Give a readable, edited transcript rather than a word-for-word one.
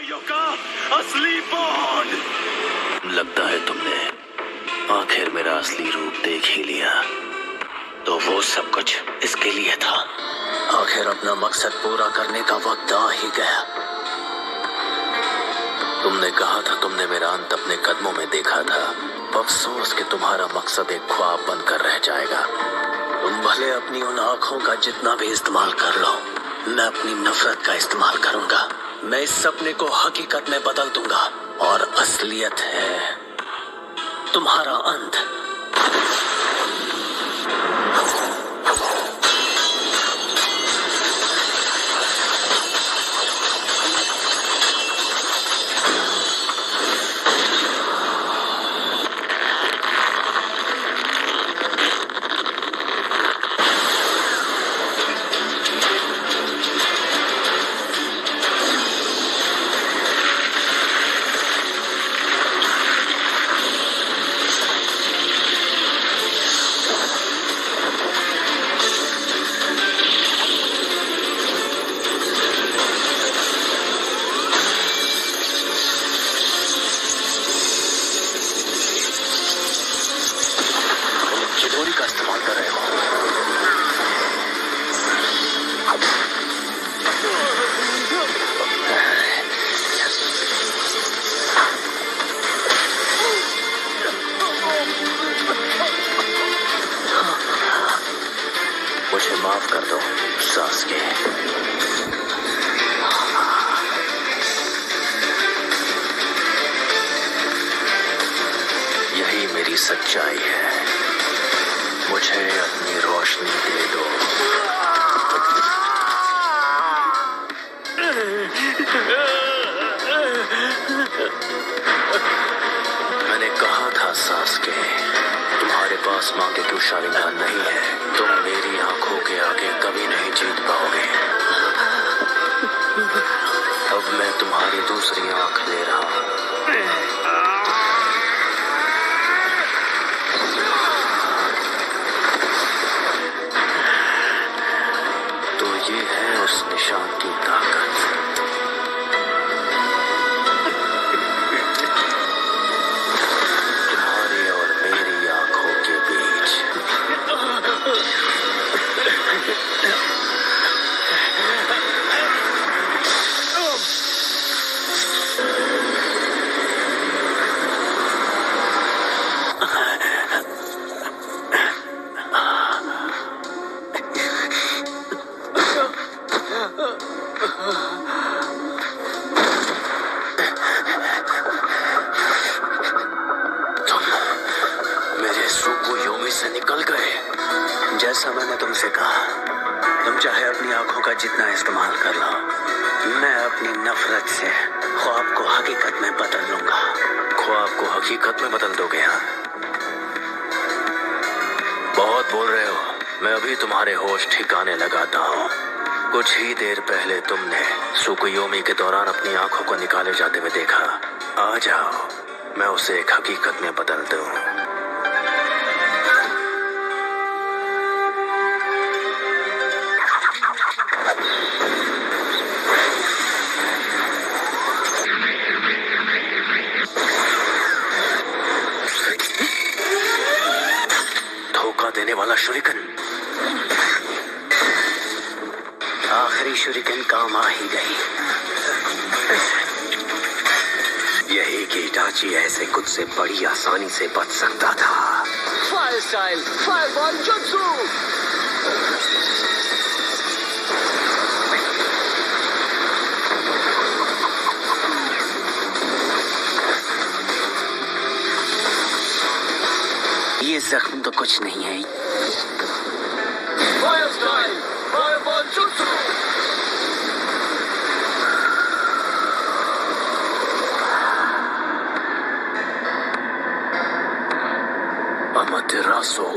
का असली बॉन्ड। लगता है तुमने आखिर मेरा असली रूप देख ही लिया। तो वो सब कुछ इसके लिए था। आखिर अपना मकसद पूरा करने का वक्त आ ही गया। तुमने कहा था तुमने मेरा अंत अपने कदमों में देखा था। अफसोस कि तुम्हारा मकसद एक ख्वाब बनकर रह जाएगा। तुम भले अपनी उन आंखों का जितना भी इस्तेमाल कर लो, मैं अपनी नफरत का इस्तेमाल करूंगा। मैं इस सपने को हकीकत में बदल दूंगा और असलियत है तुम्हारा अंत। चिदोरी का इस्तेमाल कर रहे हो। मुझे माफ कर दो सास्के। यही मेरी सच्चाई है। मुझे अपनी रोशनी दे दो। मैंने कहा था सास्के, तुम्हारे पास मांगे तो शालिग्राम नहीं है। तुम मेरी आंखों के आगे कभी नहीं जीत पाओगे। अब मैं तुम्हारी दूसरी आंख ले रहा हूं। ये है उस निशान की ताकत। तुम्हारी और मेरी आंखों के बीच। से निकल गए। जैसा मैंने तुमसे कहा, तुम चाहे अपनी आंखों का जितना इस्तेमाल कर लो, मैं अपनी नफरत से ख्वाब को हकीकत में बदल लूंगा। ख्वाब को हकीकत में बदल दोगे? हाँ, बहुत बोल रहे हो। मैं अभी तुम्हारे होश ठिकाने लगाता हूँ। कुछ ही देर पहले तुमने सुकुयोमी के दौरान अपनी आंखों को निकाले जाते हुए देखा। आ जाओ, मैं उसे एक हकीकत में बदल दूं। धोखा देने वाला शुरिकन। आखिरी शुरिकन काम आ ही गई। यही कि इटाची ऐसे कुछ से बड़ी आसानी से बच सकता था। Fire style, fireball jutsu. ये जख्म तो कुछ नहीं है। Fire style, fireball jutsu. अमातेरासु।